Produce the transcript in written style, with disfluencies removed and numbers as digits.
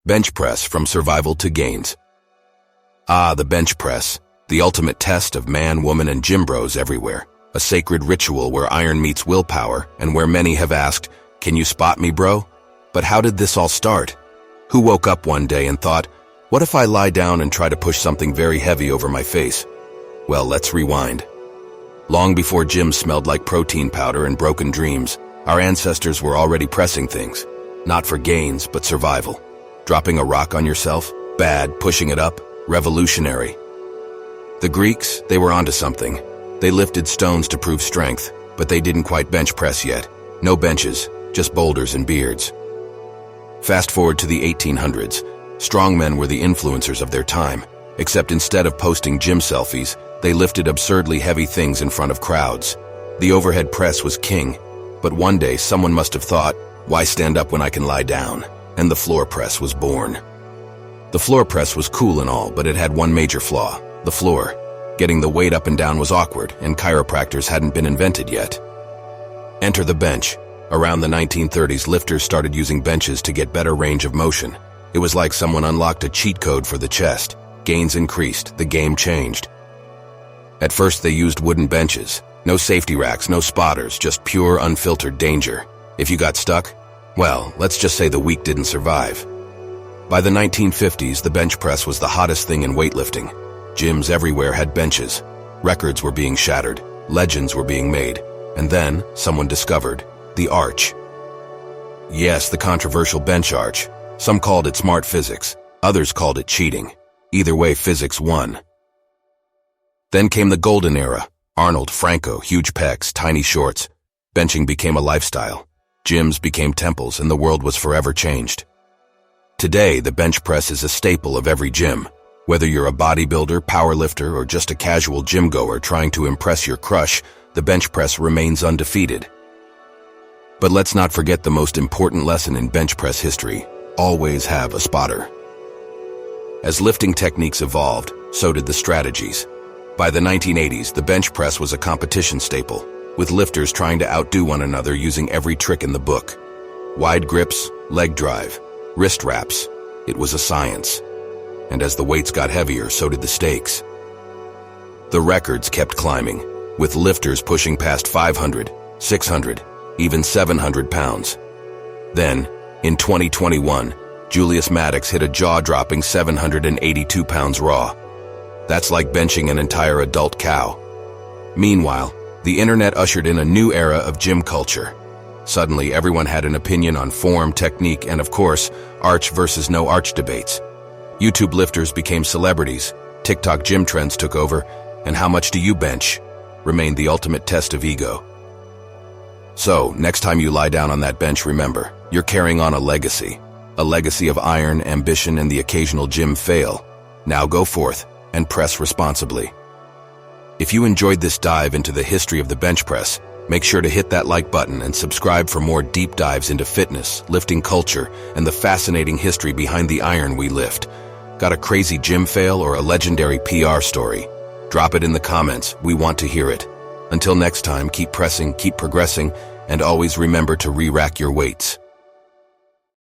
Bench press from survival to gains. Ah, the bench press, the ultimate test of man, woman, and gym bros everywhere. A sacred ritual where iron meets willpower and where many have asked, "Can you spot me, bro?" But how did this all start? Who woke up one day and thought, "What if I lie down and try to push something very heavy over my face?" Well, let's rewind. Long before gyms smelled like protein powder and broken dreams, our ancestors were already pressing things. Not for gains, but survival. Dropping a rock on yourself? Bad. Pushing it up? Revolutionary. The Greeks, they were onto something. They lifted stones to prove strength, but they didn't quite bench press yet. No benches, just boulders and beards. Fast forward to the 1800s, strongmen were the influencers of their time, except instead of posting gym selfies, they lifted absurdly heavy things in front of crowds. The overhead press was king, but one day someone must have thought, why stand up when I can lie down? And the floor press was born. The floor press was cool and all, but it had one major flaw: the floor. Getting the weight up and down was awkward, and chiropractors hadn't been invented yet. Enter the bench. Around the 1930s, lifters started using benches to get better range of motion. It was like someone unlocked a cheat code for the chest. Gains increased, the game changed. At first they used wooden benches. No safety racks, no spotters, just pure unfiltered danger. If you got stuck, well, let's just say the weak didn't survive. By the 1950s, the bench press was the hottest thing in weightlifting. Gyms everywhere had benches. Records were being shattered. Legends were being made. And then, someone discovered the arch. Yes, the controversial bench arch. Some called it smart physics. Others called it cheating. Either way, physics won. Then came the golden era. Arnold, Franco, huge pecs, tiny shorts. Benching became a lifestyle. Gyms became temples, and the world was forever changed. Today, the bench press is a staple of every gym. Whether you're a bodybuilder, powerlifter, or just a casual gym goer trying to impress your crush, the bench press remains undefeated. But let's not forget the most important lesson in bench press history: always have a spotter. As lifting techniques evolved, so did the strategies. By the 1980s, the bench press was a competition staple, with lifters trying to outdo one another using every trick in the book. Wide grips, leg drive, wrist wraps. It was a science. And as the weights got heavier, so did the stakes. The records kept climbing, with lifters pushing past 500, 600, even 700 pounds. Then, in 2021, Julius Maddox hit a jaw-dropping 782 pounds raw. That's like benching an entire adult cow. Meanwhile, the internet ushered in a new era of gym culture. Suddenly, everyone had an opinion on form, technique, and of course, arch versus no arch debates. YouTube lifters became celebrities, TikTok gym trends took over, and how much do you bench remained the ultimate test of ego. So, next time you lie down on that bench, remember, you're carrying on a legacy of iron, ambition, and the occasional gym fail. Now go forth and press responsibly. If you enjoyed this dive into the history of the bench press, make sure to hit that like button and subscribe for more deep dives into fitness, lifting culture, and the fascinating history behind the iron we lift. Got a crazy gym fail or a legendary PR story? Drop it in the comments. We want to hear it. Until next time, keep pressing, keep progressing, and always remember to re-rack your weights.